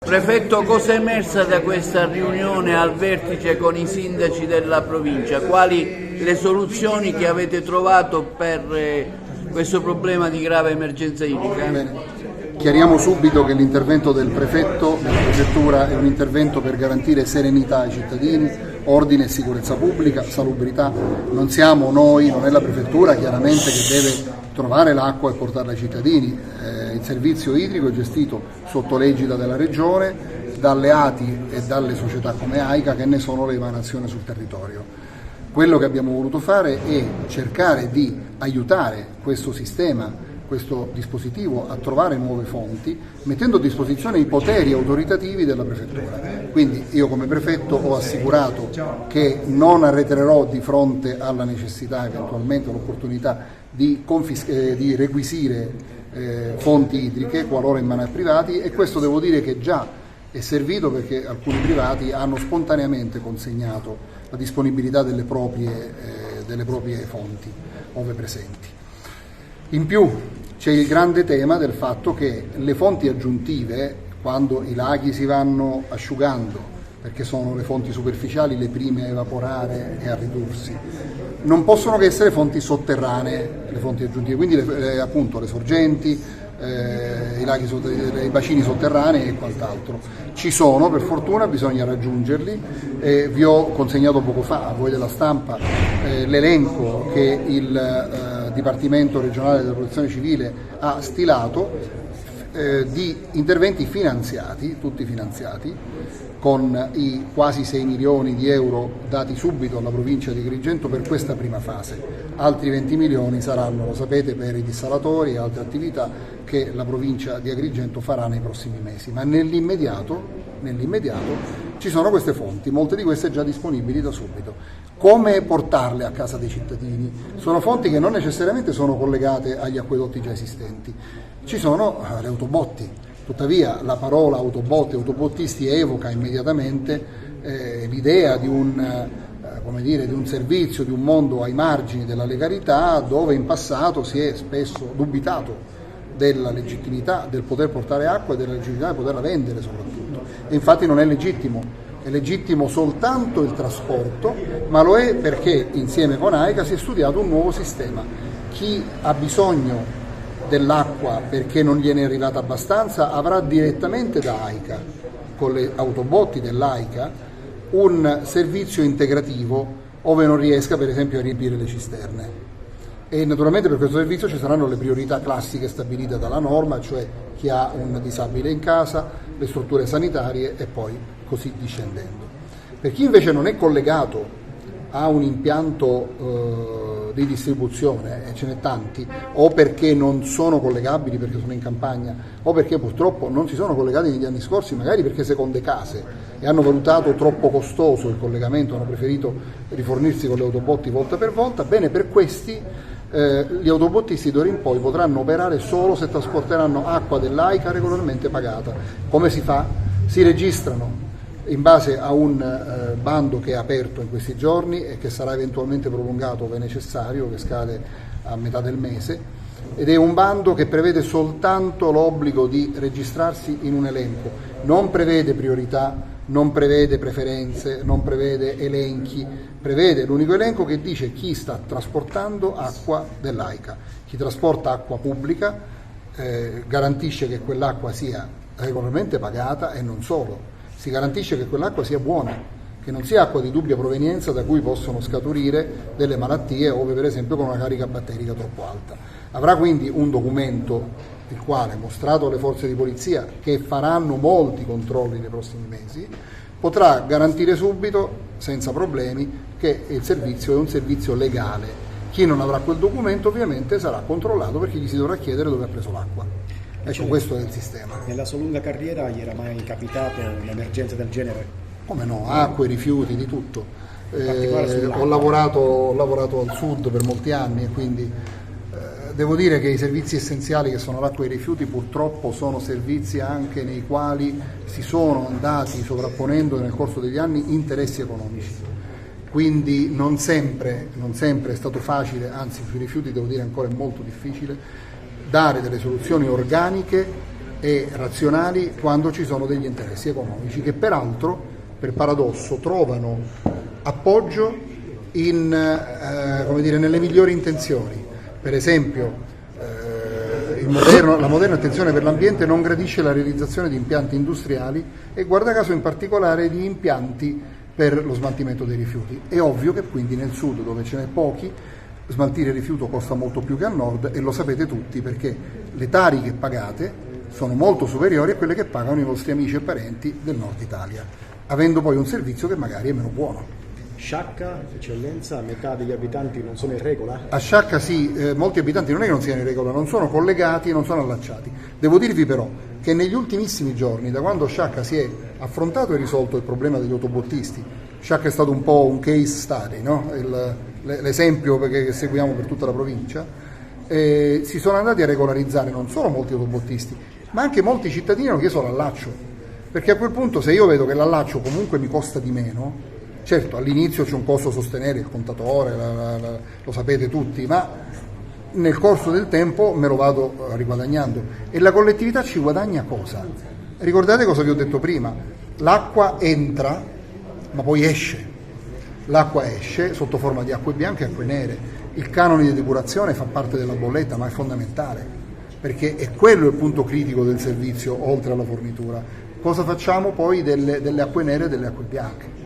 Prefetto, cosa è emersa da questa riunione al vertice con i sindaci della provincia? Quali le soluzioni che avete trovato per questo problema di grave emergenza idrica? Bene. Chiariamo subito che l'intervento del prefetto, della prefettura, è un intervento per garantire serenità ai cittadini, ordine e sicurezza pubblica, salubrità. Non siamo noi, non è la prefettura chiaramente che deve trovare l'acqua e portarla ai cittadini. Il servizio idrico è gestito sotto l'egida della Regione, dalle ATI e dalle società come AICA che ne sono le emanazioni sul territorio. Quello che abbiamo voluto fare è cercare di aiutare questo sistema, questo dispositivo a trovare nuove fonti, mettendo a disposizione i poteri autoritativi della prefettura. Quindi io come prefetto ho assicurato che non arretrerò di fronte alla necessità, eventualmente l'opportunità di requisire fonti idriche qualora in mano ai privati, e questo devo dire che già è servito perché alcuni privati hanno spontaneamente consegnato la disponibilità delle proprie fonti ove presenti. In più c'è il grande tema del fatto che le fonti aggiuntive, quando i laghi si vanno asciugando, perché sono le fonti superficiali le prime a evaporare e a ridursi, non possono che essere fonti sotterranee, le fonti aggiuntive, quindi appunto le sorgenti, i bacini sotterranei e quant'altro. Ci sono, per fortuna, bisogna raggiungerli. Vi ho consegnato poco fa a voi della stampa l'elenco che il Dipartimento regionale della protezione civile ha stilato di interventi finanziati, tutti finanziati, con i quasi 6 milioni di euro dati subito alla provincia di Agrigento per questa prima fase. Altri 20 milioni saranno, lo sapete, per i dissalatori e altre attività che la provincia di Agrigento farà nei prossimi mesi. Ma nell'immediato ci sono queste fonti, molte di queste già disponibili da subito. Come portarle a casa dei cittadini? Sono fonti che non necessariamente sono collegate agli acquedotti già esistenti. Ci sono le autobotti. Tuttavia la parola autobotti, autobottisti evoca immediatamente l'idea di un servizio, di un mondo ai margini della legalità, dove in passato si è spesso dubitato della legittimità del poter portare acqua e della legittimità di poterla vendere soprattutto. E infatti non è legittimo, è legittimo soltanto il trasporto, ma lo è perché insieme con AICA si è studiato un nuovo sistema. Chi ha bisogno dell'acqua perché non gliene è arrivata abbastanza avrà direttamente da AICA, con le autobotti dell'AICA, un servizio integrativo ove non riesca per esempio a riempire le cisterne. E naturalmente per questo servizio ci saranno le priorità classiche stabilite dalla norma, cioè chi ha un disabile in casa, le strutture sanitarie e poi così discendendo. Per chi invece non è collegato a un impianto di distribuzione, e ce n'è tanti, o perché non sono collegabili perché sono in campagna, o perché purtroppo non si sono collegati negli anni scorsi, magari perché seconde case, e hanno valutato troppo costoso il collegamento, hanno preferito rifornirsi con le autobotti volta per volta. Bene, per questi gli autobottisti d'ora in poi potranno operare solo se trasporteranno acqua dell'AICA regolarmente pagata. Come si fa? Si registrano in base a un bando che è aperto in questi giorni e che sarà eventualmente prolungato ove necessario, che scade a metà del mese, ed è un bando che prevede soltanto l'obbligo di registrarsi in un elenco, non prevede priorità, non prevede preferenze, non prevede elenchi, prevede l'unico elenco che dice chi sta trasportando acqua dell'AICA. Chi trasporta acqua pubblica garantisce che quell'acqua sia regolarmente pagata, e non solo, si garantisce che quell'acqua sia buona, che non sia acqua di dubbia provenienza da cui possono scaturire delle malattie, ove per esempio con una carica batterica troppo alta. Avrà quindi un documento il quale, mostrato alle forze di polizia che faranno molti controlli nei prossimi mesi, potrà garantire subito, senza problemi, che il servizio è un servizio legale. Chi non avrà quel documento ovviamente sarà controllato, perché gli si dovrà chiedere dove ha preso l'acqua. Ecco, questo è il sistema. Nella sua lunga carriera gli era mai capitato un'emergenza del genere? Come no, acque, rifiuti, di tutto. Ho lavorato al sud per molti anni, e quindi devo dire che i servizi essenziali che sono l'acqua e i rifiuti purtroppo sono servizi anche nei quali si sono andati sovrapponendo nel corso degli anni interessi economici. Quindi non sempre è stato facile, anzi sui rifiuti devo dire ancora è molto difficile, dare delle soluzioni organiche e razionali quando ci sono degli interessi economici che peraltro, per paradosso, trovano appoggio nelle migliori intenzioni. Per esempio, la moderna attenzione per l'ambiente non gradisce la realizzazione di impianti industriali e guarda caso in particolare di impianti per lo smaltimento dei rifiuti. È ovvio che quindi nel sud, dove ce n'è pochi, smaltire rifiuto costa molto più che al nord, e lo sapete tutti perché le tari che pagate sono molto superiori a quelle che pagano i vostri amici e parenti del nord Italia, avendo poi un servizio che magari è meno buono. Sciacca, eccellenza, metà degli abitanti non sono in regola? A Sciacca sì, molti abitanti non è che non siano in regola, non sono collegati, non sono allacciati. Devo dirvi però che negli ultimissimi giorni, da quando Sciacca si è affrontato e risolto il problema degli autobottisti, Sciacca è stato un po' un case study, no? L'esempio che seguiamo per tutta la provincia, si sono andati a regolarizzare non solo molti autobottisti, ma anche molti cittadini hanno chiesto l'allaccio, perché a quel punto, se io vedo che l'allaccio comunque mi costa di meno, certo all'inizio c'è un costo a sostenere, il contatore, lo sapete tutti, ma nel corso del tempo me lo vado riguadagnando, e la collettività ci guadagna cosa? Ricordate cosa vi ho detto prima, l'acqua entra ma poi esce, l'acqua esce sotto forma di acque bianche e acque nere, il canone di depurazione fa parte della bolletta, ma è fondamentale, perché è quello il punto critico del servizio oltre alla fornitura. Cosa facciamo poi delle acque nere e delle acque bianche?